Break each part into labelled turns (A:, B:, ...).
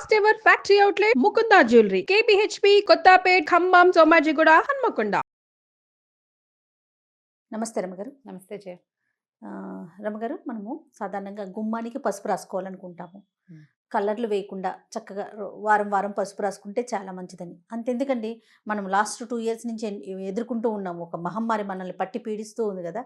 A: First ever factory outlet Mukunda jewellery KPHB Kothapet Khammam Somajiguda Hanamkonda.
B: నమస్తే రమగారు.
C: నమస్తే జయ.
B: రమగారు, మనము సాధారణంగా గుమ్మానికి పసుపు రాసుకోవాలనుకుంటాము.
C: మ్మ్.
B: కలర్లు వేయకుండా చక్కగా వారం వారం పసుపు రాసుకుంటే చాలా మంచిదని. అంతెందుకండి, మనం లాస్ట్ 2 years నుంచి ఎదుర్కొంటూ ఉన్నాము. ఒక మహమ్మారి మనల్ని పట్టి పీడిస్తూ ఉంది కదా.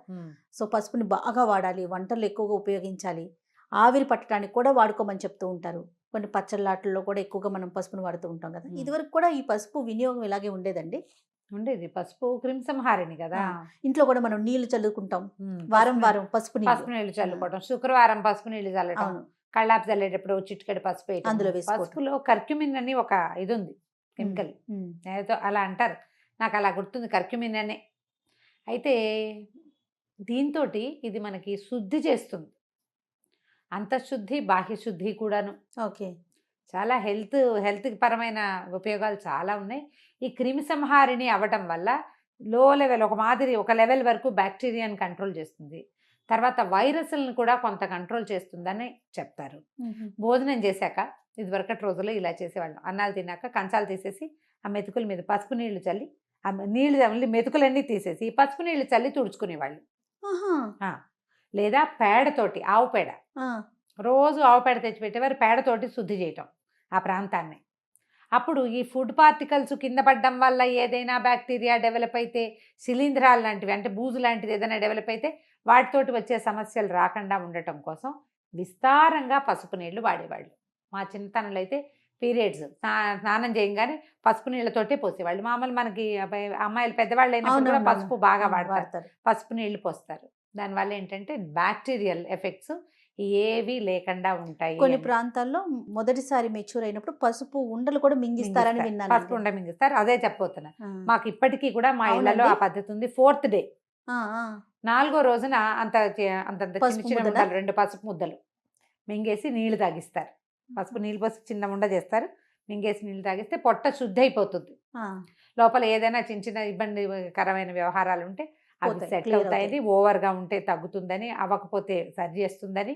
B: సో పసుపుని బాగా వాడాలి, వంటలు ఎక్కువగా ఉపయోగించాలి, ఆవిరి పట్టడానికి కూడా వాడుకోమని చెప్తూ ఉంటారు. కొన్ని పచ్చళ్ళాటల్లో కూడా ఎక్కువగా మనం పసుపుని వాడుతూ ఉంటాం కదా. ఇదివరకు కూడా ఈ పసుపు వినియోగం ఇలాగే ఉండేదండి.
C: ఉండేది. పసుపు క్రిమిసంహారిణి కదా.
B: ఇంట్లో కూడా మనం నీళ్లు చల్లుకుంటాం, వారం వారం పసుపు
C: పసుపు నీళ్లు చల్లుకోవడం, శుక్రవారం పసుపు నీళ్లు చల్లటం,
B: అవును,
C: కళ్ళాపు చల్లేటప్పుడు చిటికెడు పసుపు వేయటం.
B: అందులో వేసుకోవటం.
C: పసుపులో కర్క్యూమిన్ అని ఒక ఇది ఉంది, కెమికల్. ఏదో అలా అంటారు, నాకు అలా గుర్తుంది, కర్క్యూమిన్ అనే. అయితే దీంతో ఇది మనకి శుద్ధి చేస్తుంది, అంతఃశుద్ధి బాహ్య శుద్ధి కూడాను.
B: ఓకే.
C: చాలా హెల్త్ పరమైన ఉపయోగాలు చాలా ఉన్నాయి. ఈ క్రిమి సంహారిణి అవ్వటం వల్ల లో లెవెల్ ఒక లెవెల్ వరకు బ్యాక్టీరియాని కంట్రోల్ చేస్తుంది, తర్వాత వైరస్లను కూడా కొంత కంట్రోల్ చేస్తుందని చెప్తారు. భోజనం చేశాక ఇదివరకటి రోజుల్లో ఇలా చేసేవాళ్ళం, అన్నాలు తిన్నాక కంచాలు తీసేసి ఆ మెతుకుల మీద పసుపు నీళ్లు చల్లి, ఆ నీళ్ళు మెతుకులన్నీ తీసేసి పసుపు నీళ్లు చల్లి తుడుచుకునేవాళ్ళు. లేదా పేడతోటి, ఆవు పేడ, రోజు ఆవు పేడ తెచ్చిపెట్టేవారు, పేడతోటి శుద్ధి చేయటం ఆ ప్రాంతాన్ని. అప్పుడు ఈ ఫుడ్ పార్టికల్స్ కింద పడడం వల్ల ఏదైనా బ్యాక్టీరియా డెవలప్ అయితే, శిలీంధ్రాలు లాంటివి అంటే బూజు లాంటిది ఏదైనా డెవలప్ అయితే వాటితోటి వచ్చే సమస్యలు రాకుండా ఉండటం కోసం విస్తారంగా పసుపు నీళ్లు వాడేవాళ్ళు. మా చిన్నతనంలో అయితే పీరియడ్స్ స్నానం చేయగానే పసుపు నీళ్ళతోటే పోసేవాళ్ళు. మామూలు మనకి అమ్మాయిలు పెద్దవాళ్ళు అయినప్పుడు కూడా పసుపు బాగా వాడతారు, పసుపు నీళ్లు పోస్తారు. దానివల్ల ఏంటంటే బ్యాక్టీరియల్ ఎఫెక్ట్స్ ఏవి లేకుండా ఉంటాయి.
B: కొన్ని ప్రాంతాల్లో మొదటిసారి మెచ్యూర్ అయినప్పుడు పసుపు ఉండలు కూడా మింగిస్తారని విన్నాను.
C: పసుపు ఉండ మింగిస్తారు, అదే చెప్పబోతున్నా. మాకు ఇప్పటికీ కూడా మా ఇళ్లలో ఆ పద్ధతి ఉంది. 4th డే, 4వ రోజున అంత చిన్న ముద్దలు, 2 పసుపు ముద్దలు మింగేసి నీళ్లు తాగిస్తారు. పసుపు నీళ్ళు పోసి చిన్న ఉండ చేస్తారు, మింగేసి నీళ్ళు తాగిస్తే పొట్ట శుద్ధి అయిపోతుంది. లోపల ఏదైనా చిన్న చిన్న ఇబ్బందికరమైన వ్యవహారాలు ఉంటే అవి సెటిల్ అవుతాయని, ఓవర్గా ఉంటే తగ్గుతుందని, అవ్వకపోతే సరి చేస్తుందని,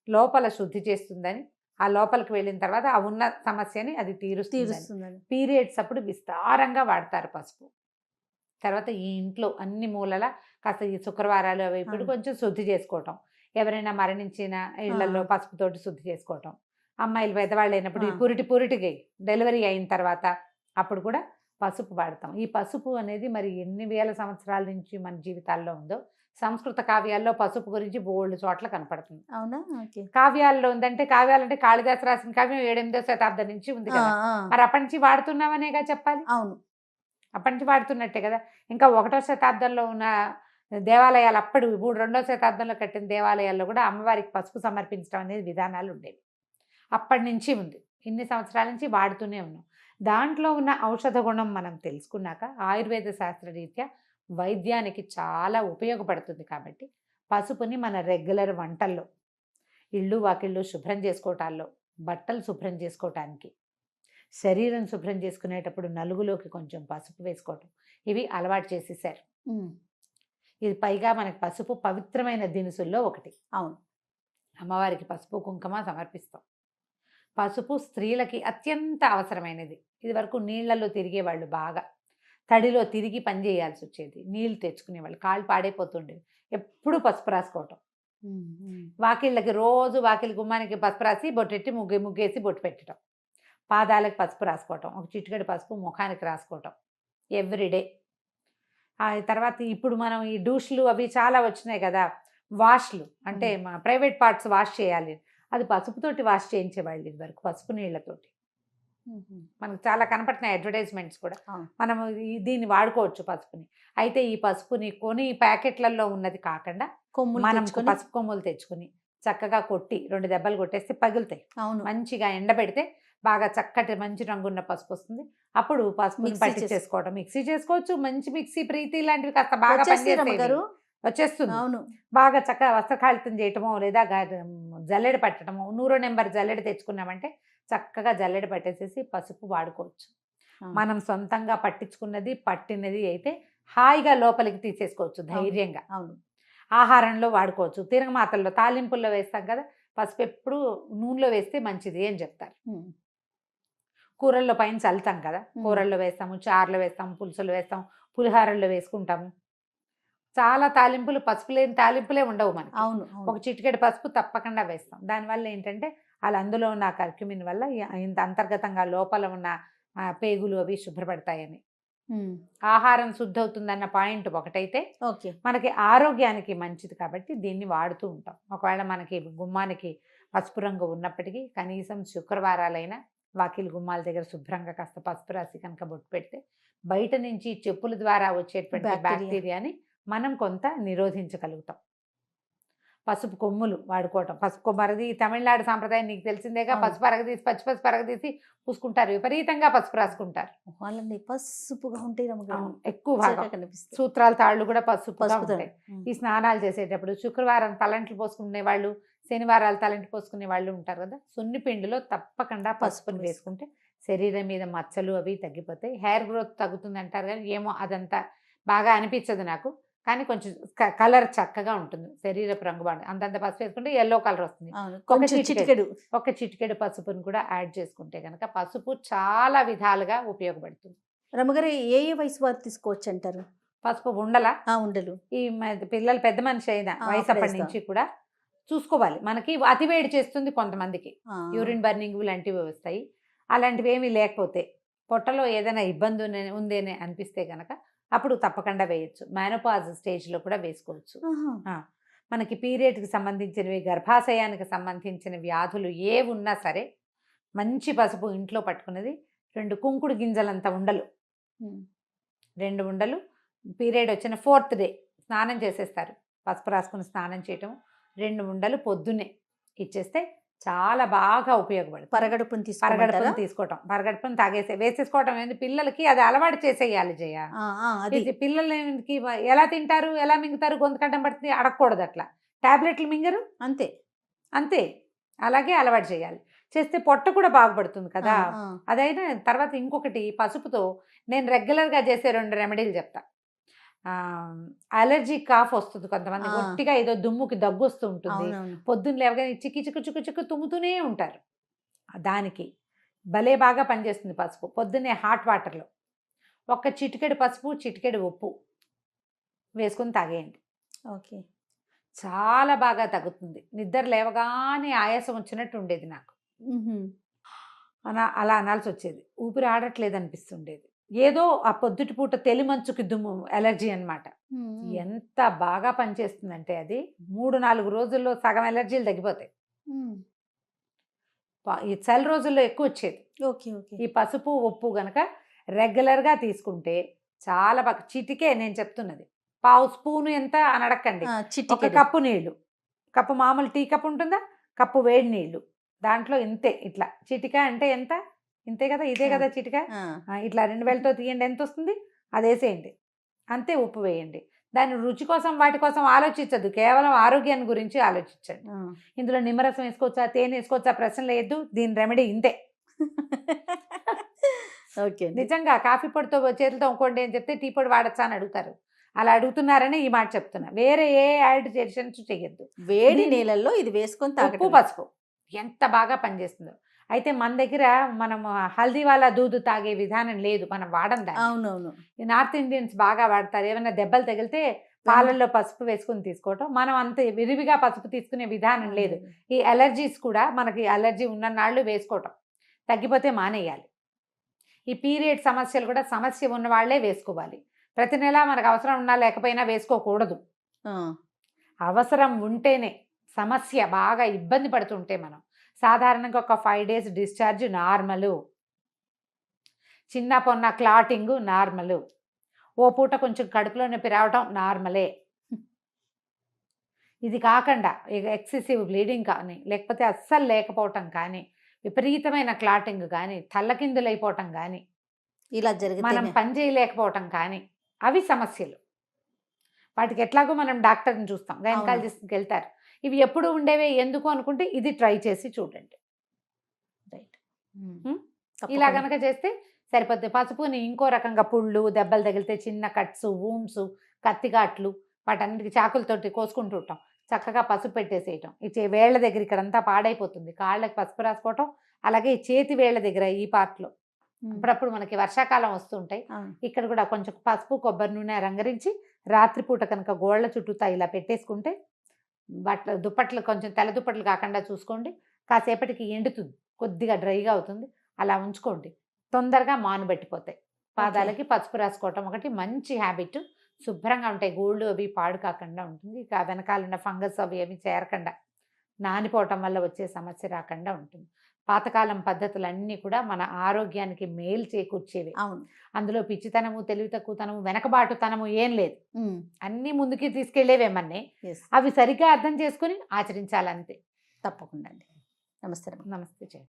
C: లోపల శుద్ధి చేస్తుందని, ఆ లోపలికి వెళ్ళిన తర్వాత ఆ ఉన్న సమస్యని అది తీరుస్తుంది. పీరియడ్స్ అప్పుడు విస్తారంగా వాడతారు పసుపు. తర్వాత ఈ ఇంట్లో అన్ని మూలల కాస్త ఈ శుక్రవారాలు అవి ఇప్పుడు కొంచెం శుద్ధి చేసుకోవటం, ఎవరైనా మరణించిన ఇళ్లలో పసుపుతోటి శుద్ధి చేసుకోవటం, అమ్మాయిలు పెద్దవాళ్ళు అయినప్పుడు ఈ పురిటికి డెలివరీ అయిన తర్వాత అప్పుడు కూడా పసుపు వాడతాం. ఈ పసుపు అనేది మరి ఎన్ని వేల సంవత్సరాల నుంచి మన జీవితాల్లో ఉందో. సంస్కృత కావ్యాల్లో పసుపు గురించి బోల్డ్ చోట్ల కనపడుతుంది.
B: అవునా?
C: కావ్యాల్లో ఉందంటే, కావ్యాలంటే కాళిదాసు రాసిన కావ్యం 7వ శతాబ్దం నుంచి ఉంది కదా. మరి అప్పటి నుంచి వాడుతున్నామనేగా చెప్పాలి.
B: అవును,
C: అప్పటి నుంచి వాడుతున్నట్టే కదా. ఇంకా 1వ శతాబ్దంలో ఉన్న దేవాలయాలు, అప్పుడు 2వ శతాబ్దంలో కట్టిన దేవాలయాల్లో కూడా అమ్మవారికి పసుపు సమర్పించడం అనేది విధానాలు ఉండేవి. అప్పటి నుంచి ఉంది, ఇన్ని సంవత్సరాల నుంచి వాడుతూనే ఉన్నాం. దాంట్లో ఉన్న ఔషధ గుణం మనం తెలుసుకున్నాక ఆయుర్వేద శాస్త్రరీత్యా వైద్యానికి చాలా ఉపయోగపడుతుంది. కాబట్టి పసుపుని మన రెగ్యులర్ వంటల్లో, ఇళ్ళు వాకిళ్ళు శుభ్రం చేసుకోవటాల్లో, బట్టలు శుభ్రం చేసుకోవటానికి, శరీరం శుభ్రం చేసుకునేటప్పుడు నలుగులోకి కొంచెం పసుపు వేసుకోవటం, ఇవి అలవాటు చేసేసారు. ఇది పైగా మనకి పసుపు పవిత్రమైన దినుసుల్లో ఒకటి.
B: అవును,
C: అమ్మవారికి పసుపు కుంకుమ సమర్పిస్తాం. పసుపు స్త్రీలకి అత్యంత అవసరమైనది. ఇది వరకు నీళ్లలో తిరిగేవాళ్ళు, బాగా తడిలో తిరిగి పని చేయాల్సి వచ్చేది, నీళ్లు తెచ్చుకునేవాళ్ళు, కాళ్ళు పాడైపోతుండేవి. ఎప్పుడు పసుపు రాసుకోవటం, వాకిళ్ళకి రోజు వాకిలి గుమ్మానికి పసుపు రాసి బొట్టెట్టి ముగ్గేసి బొట్టు పెట్టడం, పాదాలకు పసుపు రాసుకోవటం, ఒక చిటికెడు పసుపు ముఖానికి రాసుకోవటం ఎవ్రీడే. ఆ తర్వాత ఇప్పుడు మనం ఈ డూష్లు అవి చాలా వచ్చినాయి కదా, వాష్లు అంటే మా ప్రైవేట్ పార్ట్స్ వాష్ చేయాలి, అది పసుపుతోటి వాష్ చేయించేవాళ్ళు ఇది వరకు, పసుపు నీళ్లతోటి. మనకు చాలా కనపడుతున్నాయి అడ్వర్టైజ్మెంట్స్ కూడా. మనం దీన్ని వాడుకోవచ్చు పసుపుని. అయితే ఈ పసుపుని కొని ప్యాకెట్లలో ఉన్నది కాకుండా మనం పసుపు కొమ్ములు తెచ్చుకుని చక్కగా కొట్టి 2 దెబ్బలు కొట్టేస్తే పగులుతాయి. మంచిగా ఎండబెడితే బాగా చక్కటి మంచి రంగున్న పసుపు వస్తుంది. అప్పుడు పసుపుని పట్టించేసుకోవడం, మిక్సీ చేసుకోవచ్చు. మంచి మిక్సీ, ప్రీతి లాంటివి కాస్త బాగా వచ్చేస్తుంది.
B: అవును,
C: బాగా చక్కగా వస్త్రకాళితం చేయటమో, లేదా జల్లెడ పట్టడమో, 100 నెంబర్ జల్లెడ తెచ్చుకున్నామంటే చక్కగా జల్లెడ పట్టేసేసి పసుపు వాడుకోవచ్చు. మనం సొంతంగా పట్టించుకున్నది పట్టినది అయితే హాయిగా లోపలికి తీసేసుకోవచ్చు ధైర్యంగా.
B: అవును,
C: ఆహారంలో వాడుకోవచ్చు, తిరగమాతల్లో తాలింపుల్లో వేస్తాం కదా, పసుపు ఎప్పుడు నూనెలో వేస్తే మంచిది అని చెప్తారు. కూరల్లో పైన చల్లుతాం కదా, కూరల్లో వేస్తాము, చారులో వేస్తాము, పులుసులు వేస్తాం, పులిహారల్లో వేసుకుంటాము. చాలా తాలింపులు, పసుపు లేని తాలింపులే ఉండవు మనకి.
B: అవును
C: ఒక చిటికెడు పసుపు తప్పకుండా వేస్తాం. దానివల్ల ఏంటంటే అలా అందులో ఉన్న కర్క్యూమిన్ వల్ల ఇంత అంతర్గతంగా లోపల ఉన్న పేగులు అవి శుభ్రపడతాయని. ఆహారం శుద్ధి అవుతుందన్న పాయింట్ ఒకటైతే
B: ఓకే.
C: మనకి ఆరోగ్యానికి మంచిది కాబట్టి దీన్ని వాడుతూ ఉంటాం. ఒకవేళ మనకి గుమ్మానికి పసుపు రంగు ఉన్నప్పటికీ కనీసం శుక్రవారాలైనా వాకిలి గుమ్మాల దగ్గర శుభ్రంగా కాస్త పసుపు రాసి కనుక బొట్టు పెడితే బయట నుంచి చెప్పుల ద్వారా వచ్చేటువంటి బ్యాక్టీరియాని మనం కొంత నిరోధించగలుగుతాం. పసుపు కొమ్ములు వాడుకోవటం, పసుపు కొమ్మరది తమిళనాడు సాంప్రదాయం నీకు తెలిసిందేగా. పసుపు అరగదీసి పసుపు అరగదీసి పూసుకుంటారు, విపరీతంగా పసుపు రాసుకుంటారు.
B: వాళ్ళని పసుపుగా ఉంటాయి
C: ఎక్కువ భాగం. సూత్రాల తాళ్ళు కూడా పసుపుగా ఉంటాయి. ఈ స్నానాలు చేసేటప్పుడు శుక్రవారం తలంట్లు పోసుకునే వాళ్ళు, శనివారాలు తలంటి పోసుకునే వాళ్ళు ఉంటారు కదా, సున్నిపిండిలో తప్పకుండా పసుపుని వేసుకుంటే శరీరం మీద మచ్చలు అవి తగ్గిపోతాయి. హెయిర్ గ్రోత్ తగ్గుతుంది అంటారు కానీ ఏమో అదంతా బాగా అనిపించదు నాకు. కానీ కొంచెం కలర్ చక్కగా ఉంటుంది, శరీరపు రంగు బాగుంటుంది. అంతంత పసుపు వేసుకుంటే ఎల్లో కలర్ వస్తుంది. ఒక చిటికెడు పసుపుని కూడా యాడ్ చేసుకుంటే కనుక పసుపు చాలా విధాలుగా ఉపయోగపడుతుంది.
B: రమ్మగారు ఏ వయసు వారు తీసుకోవచ్చు అంటారు
C: పసుపు? ఉండలు ఈ పిల్లలు పెద్ద మనిషి అయిన వయసు అప్పటి నుంచి కూడా చూసుకోవాలి. మనకి అతివేడి చేస్తుంది కొంతమందికి, యూరిన్ బర్నింగ్ లాంటివి వస్తాయి. అలాంటివి ఏమీ లేకపోతే పొట్టలో ఏదైనా ఇబ్బంది ఉందేనే అనిపిస్తే కనుక అప్పుడు తప్పకుండా వేయచ్చు. మెనోపాజ్ స్టేజ్లో కూడా వేసుకోవచ్చు. మనకి పీరియడ్కి సంబంధించినవి, గర్భాశయానికి సంబంధించిన వ్యాధులు ఏ ఉన్నా సరే మంచి పసుపు ఇంట్లో పట్టుకున్నది 2 కుంకుడు గింజలంత ఉండలు, 2 ఉండలు పీరియడ్ వచ్చిన 4th డే స్నానం చేసేస్తారు. పసుపు రాసుకుని స్నానం చేయటం, 2 ఉండలు పొద్దున్నే ఇచ్చేస్తే చాలా బాగా ఉపయోగపడుతుంది.
B: పరగడుపుని
C: తీసుకోవటం, పరగడుపుని వేసేసుకోవటం ఏంది, పిల్లలకి అది అలవాటు చేసేయాలి జయ. పిల్లలకి ఎలా తింటారు, ఎలా మింగుతారు, గొంతు కంఠం పడుతుంది, అడగకూడదు అట్లా. టాబ్లెట్లు మింగరు, అంతే అలాగే అలవాటు చేయాలి. చేస్తే పొట్ట కూడా బాగుపడుతుంది కదా. అదైనా తర్వాత ఇంకొకటి, పసుపుతో నేను రెగ్యులర్గా చేసే 2 రెమెడీలు చెప్తా. అలర్జీ కాఫ్ వస్తుంది కొంతమంది, గట్టిగా ఏదో దుమ్ముకి దగ్గు వస్తూ ఉంటుంది, పొద్దున్న లేవగానే చిక్కి చిక్కు చిక్కు చిక్కు తుమ్ముతూనే ఉంటారు. దానికి భలే బాగా పనిచేస్తుంది పసుపు. పొద్దున్నే హాట్ వాటర్లో ఒక చిటికెడు పసుపు, చిటికెడు ఉప్పు వేసుకొని తాగేయండి.
B: ఓకే,
C: చాలా బాగా తగ్గుతుంది. నిద్ర లేవగానే ఆయాసం వచ్చినట్టు ఉండేది నాకు, అలా అనాల్సి వచ్చేది. ఊపిరి ఆడట్లేదు అనిపిస్తుండేది. ఏదో ఆ పొద్దుటి పూట తెలిమంచుకి దుమ్ము ఎలర్జీ అనమాట. ఎంత బాగా పనిచేస్తుందంటే అది 3-4 రోజుల్లో సగం ఎలర్జీలు తగ్గిపోతాయి. ఈ చలి రోజుల్లో ఎక్కువ వచ్చేది. ఈ పసుపు ఉప్పు గనక రెగ్యులర్గా తీసుకుంటే చాలా బాగా. చిటికే నేను చెప్తున్నది, 1/2 స్పూను ఎంత అని అడగండి. ఒక కప్పు నీళ్లు, కప్పు మామూలు టీ కప్పు ఉంటుందా, కప్పు వేడి నీళ్లు, దాంట్లో ఇంతే. ఇట్లా చిటికా అంటే ఎంత, ఇంతే కదా, ఇదే కదా చిటికా. ఇట్లా 2 వేలతో తీయండి, ఎంత వస్తుంది అది వేసేయండి, అంతే. ఉప్పు వేయండి. దాని రుచి కోసం వాటి కోసం ఆలోచించద్దు, కేవలం ఆరోగ్యాన్ని గురించి ఆలోచించండి. ఇందులో నిమ్మరసం వేసుకోవచ్చా, తేనె వేసుకోవచ్చా ప్రశ్న లేదు. దీని రెమెడీ ఇంతే. నిజంగా కాఫీ పొడితో చేతులతో ఇంకోండి అని చెప్తే టీ పొడి వాడచ్చా అని అడుగుతారు. అలా అడుగుతున్నారని ఈ మాట చెప్తున్నా. వేరే ఏ యాడిషన్స్ చెయ్యొద్దు.
B: వేడి నీళ్ళల్లో ఇది వేసుకొని
C: ఉప్పు పసుపు ఎంత బాగా పనిచేస్తుందో. అయితే మన దగ్గర మనం హల్దీ వాళ్ళ దూదు తాగే విధానం లేదు, మనం వాడం దాన్ని.
B: అవునవును,
C: ఈ నార్త్ ఇండియన్స్ బాగా వాడతారు. ఏమైనా దెబ్బలు తగిలితే పాలల్లో పసుపు వేసుకుని తీసుకోవటం. మనం అంత విరివిగా పసుపు తీసుకునే విధానం లేదు. ఈ అలర్జీస్ కూడా మనకి అలర్జీ ఉన్న నాళ్ళు వేసుకోవటం, తగ్గిపోతే మానేయాలి. ఈ పీరియడ్ సమస్యలు కూడా సమస్య ఉన్న వాళ్ళే వేసుకోవాలి. ప్రతి నెల మనకు అవసరం ఉన్నా లేకపోయినా వేసుకోకూడదు. అవసరం ఉంటేనే. సమస్య బాగా ఇబ్బంది పడుతుంటే మనం సాధారణంగా ఒక 5 days డిశ్చార్జ్ నార్మలు, చిన్న పొన్న క్లాటింగ్ నార్మలు, ఓ పూట కొంచెం కడుపులో నొప్పి రావటం నార్మలే. ఇది కాకుండా ఇక ఎక్సెసివ్ బ్లీడింగ్ కానీ, లేకపోతే అస్సలు లేకపోవటం కానీ, విపరీతమైన క్లాటింగ్ కానీ, తల్లకిందులైపోవటం కానీ,
B: ఇలా జరిగి
C: మనం పని చేయలేకపోవటం కానీ, అవి సమస్యలు. వాటికి ఎట్లాగో మనం డాక్టర్ని చూస్తాం, గైనకాలజిస్ట్కి వెళ్తారు. ఇవి ఎప్పుడు ఉండేవే ఎందుకు అనుకుంటే ఇది ట్రై చేసి చూడండి. ఇలా కనుక చేస్తే సరిపోద్ది. పసుపుని ఇంకో రకంగా పుళ్ళు, దెబ్బలు తగిలితే చిన్న కట్స్, వూమ్స్, కత్తిగాట్లు, వాటన్నిటికి చాకులతోటి కోసుకుంటూ ఉంటాం. చక్కగా పసుపు పెట్టేసేయటం. ఈ వేళ్ల దగ్గర ఇక్కడంతా పాడైపోతుంది, కాళ్ళకి పసుపు రాసుకోవటం. అలాగే ఈ చేతి వేళ్ల దగ్గర ఈ పార్ట్లో అప్పుడప్పుడు మనకి వర్షాకాలం వస్తుంటాయి.
B: అవును.
C: ఇక్కడ కూడా కొంచెం పసుపు కొబ్బరి నూనె రంగరించి రాత్రిపూట కనుక గోళ్ళ చుట్టూతా ఇలా పెట్టేసుకుంటే దుప్పట్లు కొంచెం తెల్ల దుప్పట్లు కాకుండా చూసుకోండి. కాసేపటికి ఎండుతుంది, కొద్దిగా డ్రైగా అవుతుంది. అలా ఉంచుకోండి, తొందరగా మానుబెట్టిపోతాయి. పాదాలకి పసుపు రాసుకోవటం ఒకటి మంచి హ్యాబిట్. శుభ్రంగా ఉంటాయి, గోళ్ళు అవి పాడు కాకుండా ఉంటుంది. ఇక వెనకాలన్న ఫంగస్ అవి ఏమి చేరకుండా నానిపోవటం వల్ల వచ్చే సమస్య రాకుండా ఉంటుంది. పాతకాలం పద్ధతులన్నీ కూడా మన ఆరోగ్యానికి మేలు చేకూర్చేవి.
B: అవును.
C: అందులో పిచ్చితనము, తెలివి తక్కువతనము, వెనకబాటుతనము ఏం లేదు.
B: ఉమ్.
C: అన్నీ ముందుకి తీసుకెళ్లేవేమన్నీ.
B: Yes.
C: అవి సరిగ్గా అర్థం చేసుకుని ఆచరించాలంతే.
B: తప్పకుండా అండి. నమస్తే.
C: నమస్తే.